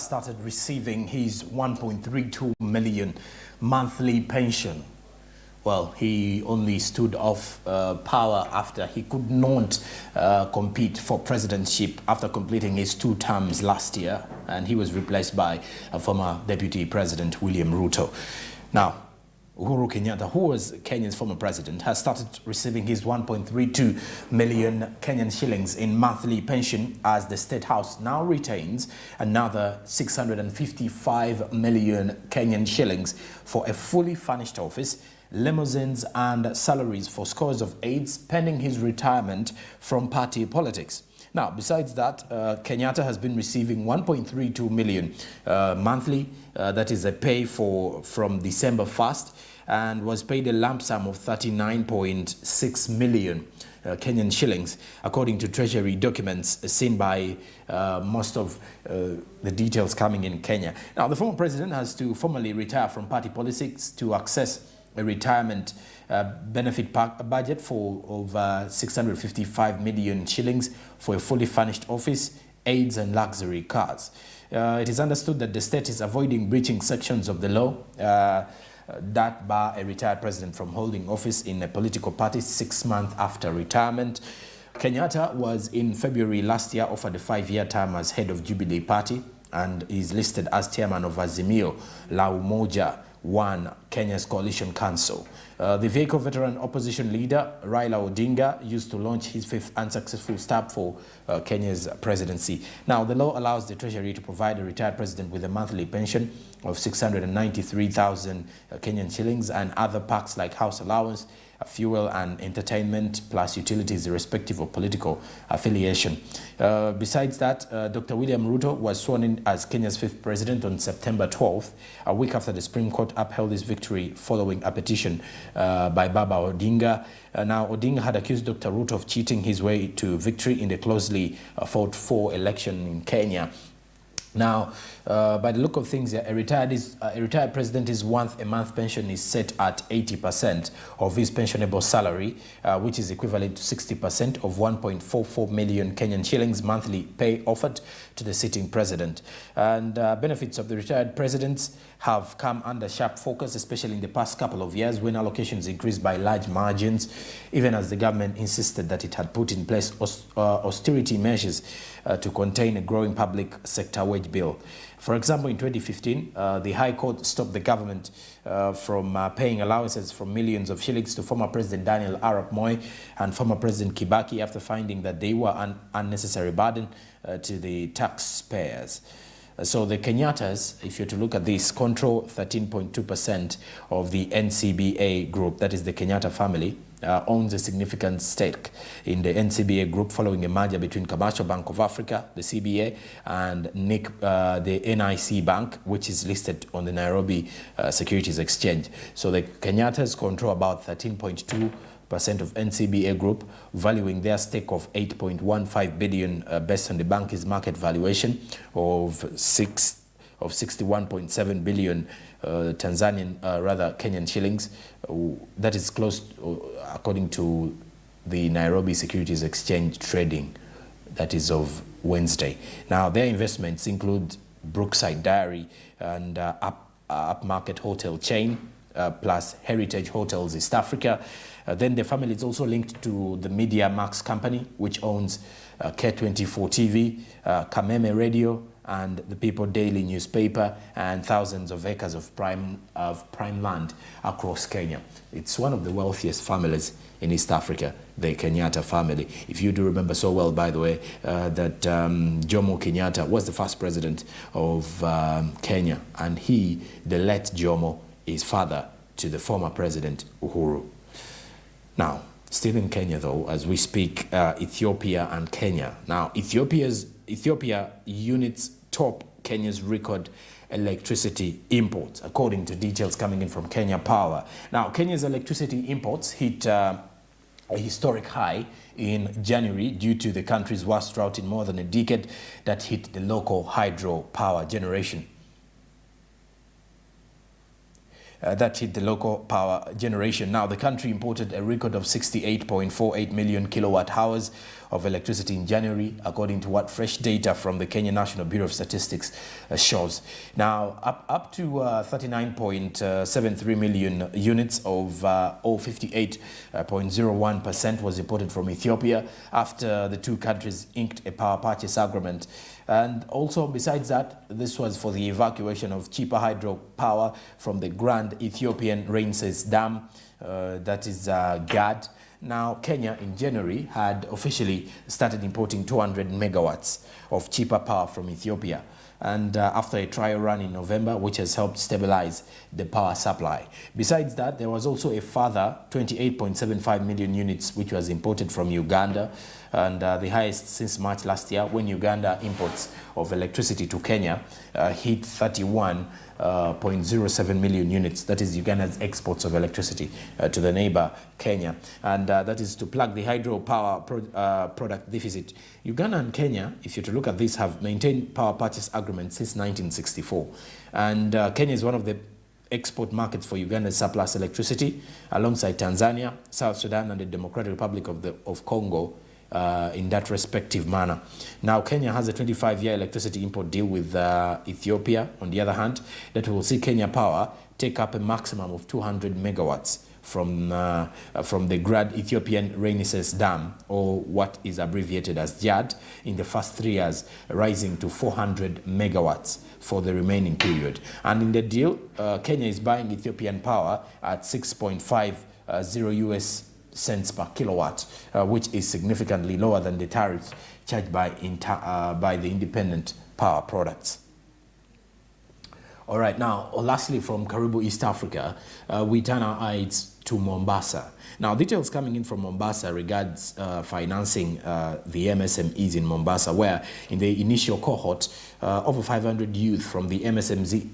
started receiving his 1.32 million monthly pension. Well, he only stood off power after he could not compete for presidency after completing his 2 terms last year, and he was replaced by former Deputy President William Ruto. Now, Uhuru Kenyatta, who was Kenya's former president, has started receiving his 1.32 million Kenyan shillings in monthly pension, as the State House now retains another 655 million Kenyan shillings for a fully furnished office, limousines and salaries for scores of aides pending his retirement from party politics. Now, besides that, Kenyatta has been receiving 1.32 million monthly. That is a pay from December 1st, and was paid a lump sum of 39.6 million Kenyan shillings, according to Treasury documents seen by most of the details coming in Kenya. Now, the former president has to formally retire from party politics to access a retirement benefit budget for over 655 million shillings for a fully furnished office, aids and luxury cars. It is understood that the state is avoiding breaching sections of the law that bar a retired president from holding office in a political party 6 months after retirement. Kenyatta was in February last year offered a 5-year term as head of Jubilee Party and is listed as chairman of Azimio La Umoja One, Kenya's coalition council. The vehicle veteran opposition leader Raila Odinga used to launch his 5th unsuccessful stab for Kenya's presidency. Now, the law allows the Treasury to provide a retired president with a monthly pension of 693,000 Kenyan shillings and other perks like house allowance, fuel and entertainment, plus utilities irrespective of political affiliation. Besides that, Dr. William Ruto was sworn in as Kenya's 5th president on September 12th, a week after the Supreme Court upheld his victory following a petition by Baba Odinga. Now, Odinga had accused Dr. Ruto of cheating his way to victory in the closely fought for election in Kenya. Now, by the look of things, a retired president's once-a-month pension is set at 80% of his pensionable salary, which is equivalent to 60% of 1.44 million Kenyan shillings monthly pay offered to the sitting president. And benefits of the retired presidents have come under sharp focus, especially in the past couple of years when allocations increased by large margins, even as the government insisted that it had put in place austerity measures to contain a growing public sector wage bill. For example, in 2015, the High Court stopped the government from paying allowances from millions of shillings to former President Daniel Arap Moi and former President Kibaki after finding that they were an unnecessary burden to the taxpayers. So the Kenyattas, if you're to look at this, control 13.2% of the NCBA group, that is the Kenyatta family, owns a significant stake in the NCBA group following a merger between Commercial Bank of Africa, the CBA, and the NIC Bank, which is listed on the Nairobi Securities Exchange. So the Kenyattas control about 13.2% of NCBA group, valuing their stake of 8.15 billion based on the bank's market valuation of 61.7 billion Kenyan shillings. That is close, according to the Nairobi Securities Exchange trading, that is of Wednesday. Now, their investments include Brookside Dairy and Upmarket Hotel chain, plus Heritage Hotels East Africa. Then the family is also linked to the Media Max company, which owns K24 TV, Kameme Radio, and the People Daily newspaper, and thousands of acres of prime land across Kenya. It's one of the wealthiest families in East Africa, the Kenyatta family. If you do remember so well, by the way, that Jomo Kenyatta was the first president of Kenya, and he, the late Jomo, is father to the former president Uhuru. Now, still in Kenya though, as we speak, Ethiopia and Kenya. Now, Ethiopia units top Kenya's record electricity imports, according to details coming in from Kenya Power. Now, Kenya's electricity imports hit a historic high in January due to the country's worst drought in more than a decade that hit the local hydro power generation. Now, the country imported a record of 68.48 million kilowatt hours of electricity in January, according to what fresh data from the Kenya National Bureau of Statistics shows. Now, up to 39.73 million units of or 58.01% was imported from Ethiopia after the two countries inked a power purchase agreement. And also, besides that, this was for the evacuation of cheaper hydropower from the Grand Ethiopian Rainses Dam, that is GAD. Now, Kenya in January had officially started importing 200 megawatts of cheaper power from Ethiopia. And after a trial run in November, which has helped stabilize the power supply. Besides that, there was also a further 28.75 million units which was imported from Uganda, and the highest since March last year, when Uganda imports of electricity to Kenya hit 31.07 million units. That is Uganda's exports of electricity to the neighbor Kenya, and that is to plug the hydropower product deficit. Uganda and Kenya, if you're to look at this, have maintained power purchase agreements since 1964, and Kenya is one of the export markets for Uganda's surplus electricity, alongside Tanzania, South Sudan, and the Democratic Republic of Congo. In that respective manner. Now, Kenya has a 25-year electricity import deal with Ethiopia, on the other hand, that will see Kenya Power take up a maximum of 200 megawatts from the Grand Ethiopian Rainses Dam, or what is abbreviated as JAD, in the first 3 years, rising to 400 megawatts for the remaining period. And in the deal, Kenya is buying Ethiopian power at 6.50 US cents per kilowatt, which is significantly lower than the tariffs charged by the independent power products. All right, now, lastly, from Karibu, East Africa, we turn our eyes to Mombasa. Now, details coming in from Mombasa regards financing the MSMEs in Mombasa, where in the initial cohort, over 500 youth from the MSME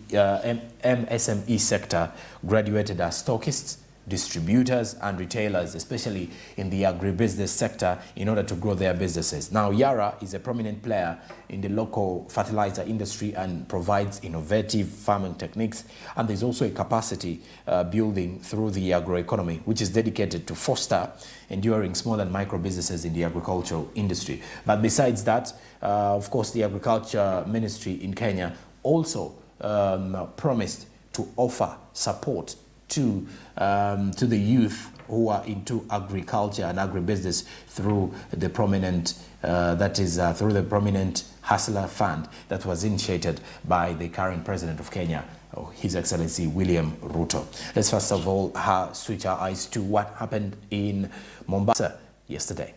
sector graduated as stockists, distributors and retailers, especially in the agribusiness sector, in order to grow their businesses. Now, Yara is a prominent player in the local fertilizer industry and provides innovative farming techniques, and there's also a capacity building through the agroeconomy, which is dedicated to foster enduring small and micro businesses in the agricultural industry. But besides that, of course, the Agriculture Ministry in Kenya also promised to offer support to the youth who are into agriculture and agribusiness through the prominent through the prominent Hustler Fund that was initiated by the current president of Kenya, His Excellency William Ruto. Let's first of all switch our eyes to what happened in Mombasa yesterday.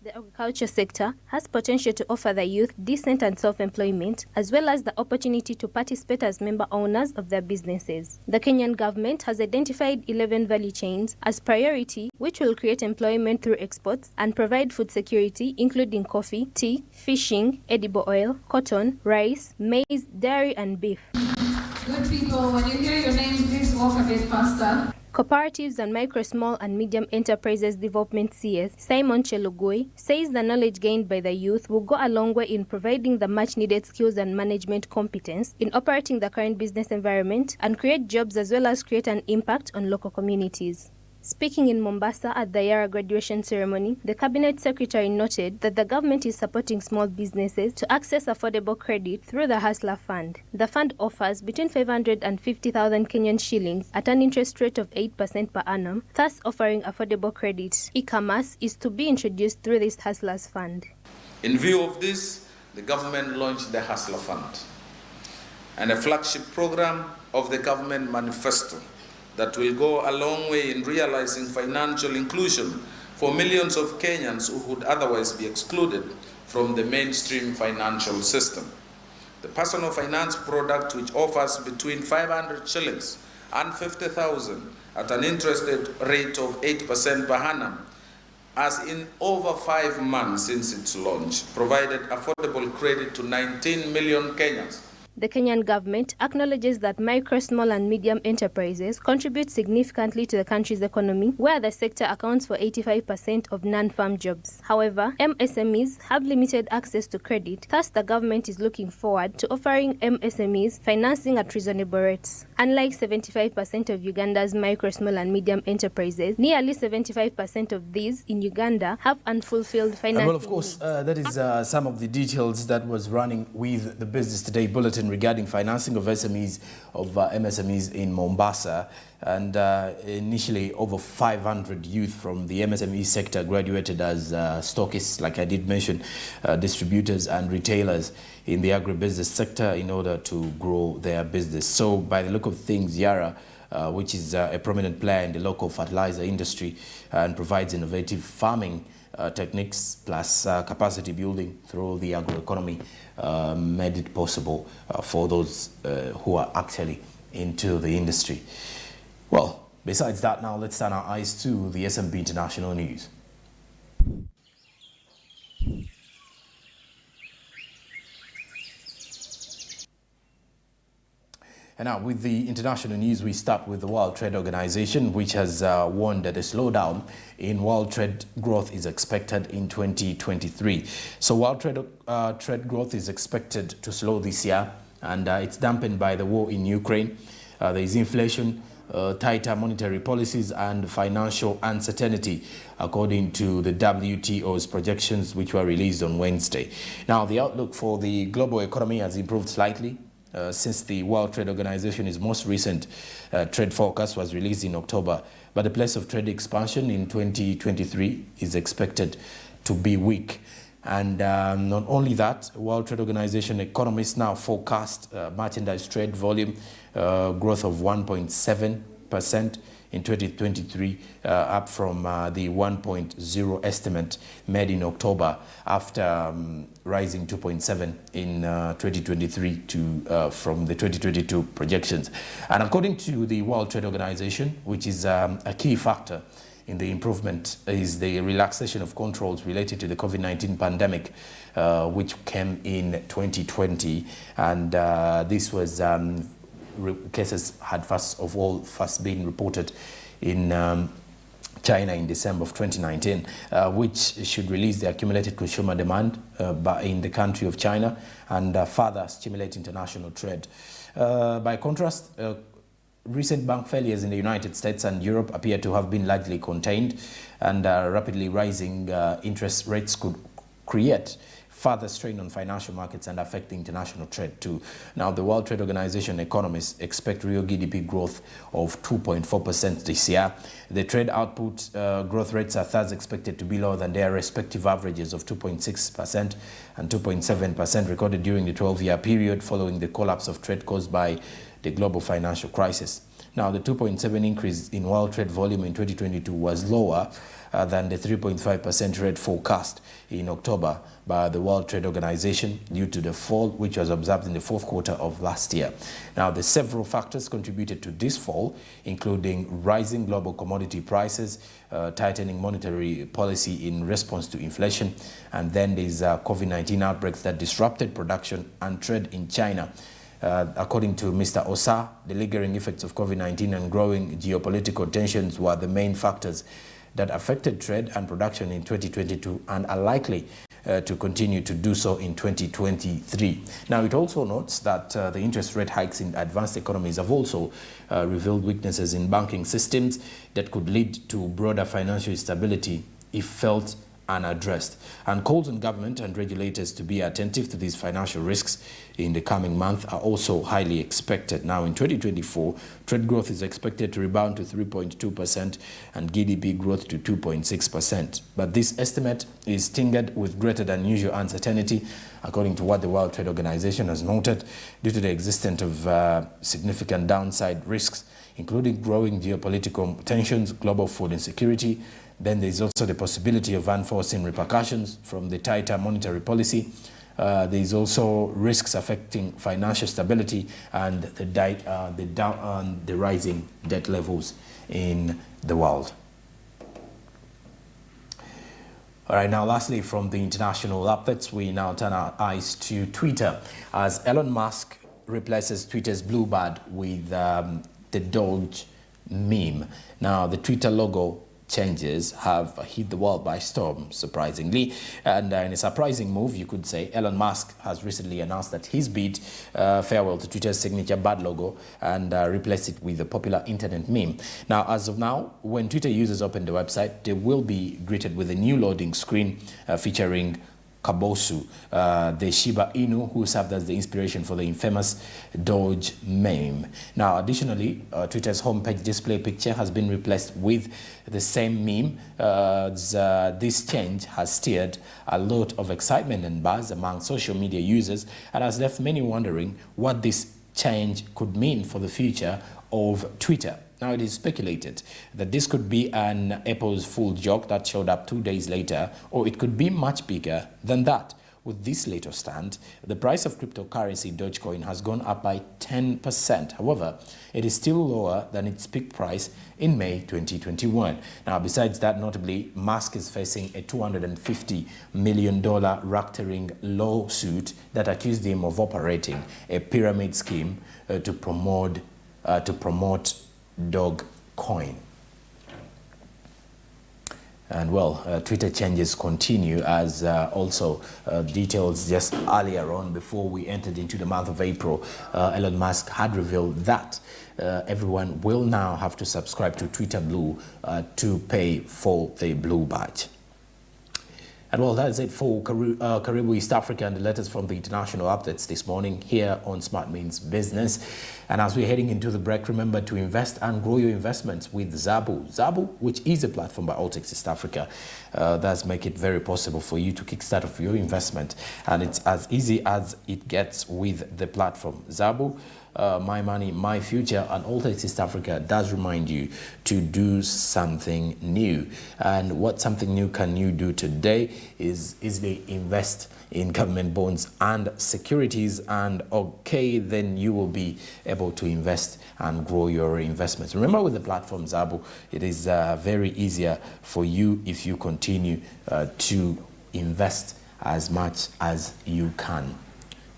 The agriculture sector has potential to offer the youth decent and self-employment, as well as the opportunity to participate as member owners of their businesses. The Kenyan government has identified 11 value chains as priority, which will create employment through exports and provide food security, including coffee, tea, fishing, edible oil, cotton, rice, maize, dairy, and beef. Good people, when you hear your name, please walk a bit faster. Cooperatives and Micro, Small and Medium Enterprises Development CS, Simon Chelugui, says the knowledge gained by the youth will go a long way in providing the much-needed skills and management competence in operating the current business environment and create jobs, as well as create an impact on local communities. Speaking in Mombasa at the Yara graduation ceremony, the Cabinet Secretary noted that the government is supporting small businesses to access affordable credit through the Hustler Fund. The fund offers between 550,000 Kenyan shillings at an interest rate of 8% per annum, thus offering affordable credit. E-commerce is to be introduced through this Hustlers Fund. In view of this, the government launched the Hustler Fund, and a flagship program of the government manifesto that will go a long way in realizing financial inclusion for millions of Kenyans who would otherwise be excluded from the mainstream financial system. The personal finance product, which offers between 500 shillings and 50,000 at an interest rate of 8% per annum, has in over 5 months since its launch provided affordable credit to 19 million Kenyans. The Kenyan government acknowledges that micro, small and medium enterprises contribute significantly to the country's economy, where the sector accounts for 85% of non-farm jobs. However, MSMEs have limited access to credit, thus the government is looking forward to offering MSMEs financing at reasonable rates. Unlike 75% of Uganda's micro, small and medium enterprises, nearly 75% of these in Uganda have unfulfilled financing. Well, of course, that is some of the details that was running with the Business Today bulletin regarding financing of SMEs, MSMEs in Mombasa. And initially, over 500 youth from the MSME sector graduated as stockists, like I did mention, distributors and retailers in the agribusiness sector in order to grow their business. So by the look of things, Yara, which is a prominent player in the local fertilizer industry and provides innovative farming techniques plus capacity building through the agroeconomy, made it possible for those who are actually into the industry. Well, besides that, now let's turn our eyes to the Smb International News. And now, with the international news, we start with the World Trade Organization, which has warned that a slowdown in world trade growth is expected in 2023. So world trade growth is expected to slow this year, and it's dampened by the war in Ukraine. There is inflation, tighter monetary policies and financial uncertainty, according to the WTO's projections, which were released on Wednesday. Now, the outlook for the global economy has improved slightly since the World Trade Organization's most recent trade forecast was released in October, but the pace of trade expansion in 2023 is expected to be weak. And not only that, World Trade Organization economists now forecast merchandise trade volume growth of 1.7% in 2023, up from the 1.0 estimate made in October, after rising 2.7 in 2023 to from the 2022 projections. And according to the World Trade Organization, which is a key factor in the improvement, is the relaxation of controls related to the COVID-19 pandemic, which came in 2020. And this was cases had first been reported in China in December of 2019, which should release the accumulated consumer demand in the country of China and further stimulate international trade. By contrast, recent bank failures in the United States and Europe appear to have been largely contained, and rapidly rising interest rates could create further strain on financial markets and affect international trade too. Now, the World Trade Organization economists expect real GDP growth of 2.4% this year. The trade output growth rates are thus expected to be lower than their respective averages of 2.6% and 2.7% recorded during the 12-year period following the collapse of trade caused by the global financial crisis. Now, the 2.7% increase in world trade volume in 2022 was lower than the 3.5% rate forecast in October by the World Trade Organization due to the fall which was observed in the fourth quarter of last year. Now, the several factors contributed to this fall, including rising global commodity prices, tightening monetary policy in response to inflation, and then these COVID-19 outbreaks that disrupted production and trade in China. According to Mr. Osa, the lingering effects of COVID-19 and growing geopolitical tensions were the main factors that affected trade and production in 2022 and are likely to continue to do so in 2023. Now, it also notes that the interest rate hikes in advanced economies have also revealed weaknesses in banking systems that could lead to broader financial instability if felt unaddressed, and calls on government and regulators to be attentive to these financial risks in the coming month are also highly expected. Now, in 2024, trade growth is expected to rebound to 3.2% and GDP growth to 2.6%. But this estimate is tinged with greater than usual uncertainty, according to what the World Trade Organization has noted, due to the existence of significant downside risks, including growing geopolitical tensions, global food insecurity. Then there is also the possibility of unforeseen repercussions from the tighter monetary policy. There is also risks affecting financial stability and the rising debt levels in the world. All right, now lastly, from the international updates, we now turn our eyes to Twitter, as Elon Musk replaces Twitter's blue bird with the Doge meme. Now, the Twitter logo changes have hit the world by storm, surprisingly. And in a surprising move, you could say, Elon Musk has recently announced that he's bid farewell to Twitter's signature bird logo and replaced it with a popular internet meme. Now, as of now, when Twitter users open the website, they will be greeted with a new loading screen featuring Kabosu, the Shiba Inu, who served as the inspiration for the infamous Doge meme. Now, additionally, Twitter's homepage display picture has been replaced with the same meme. This change has stirred a lot of excitement and buzz among social media users and has left many wondering what this change could mean for the future of Twitter. Now, it is speculated that this could be an Apple's Fool's joke that showed up 2 days later, or it could be much bigger than that. With this latest stand, the price of cryptocurrency Dogecoin has gone up by 10%. However, it is still lower than its peak price in May 2021. Now, besides that, notably, Musk is facing a $250 million racketeering lawsuit that accused him of operating a pyramid scheme to promote Dogecoin. And well, Twitter changes continue as also details just earlier on before we entered into the month of April. Elon Musk had revealed that everyone will now have to subscribe to Twitter Blue to pay for the Blue badge. And well, that is it for Caribou East Africa and the latest from the international updates this morning here on Smart Means Business. And as we're heading into the break, remember to invest and grow your investments with Zabu. Zabu, which is a platform by Alltex East Africa, does make it very possible for you to kickstart off your investment. And it's as easy as it gets with the platform. Zabu, My Money, My Future, and Alltex East Africa does remind you to do something new. And what something new can you do today is easily invest in government bonds and securities, and okay, then you will be able to invest and grow your investments. Remember, with the platform Zabu, it is very easier for you if you continue to invest as much as you can.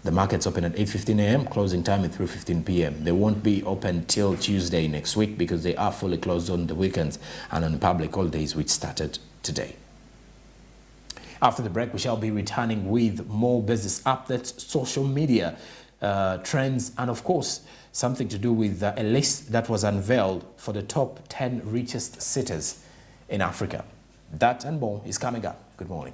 The markets open at 8:15 a.m., closing time at 3:15 p.m. They won't be open till Tuesday next week because they are fully closed on the weekends and on public holidays, which started today. After the break, we shall be returning with more business updates, social media trends, and of course, something to do with a list that was unveiled for the top 10 richest cities in Africa. That and more is coming up. Good morning.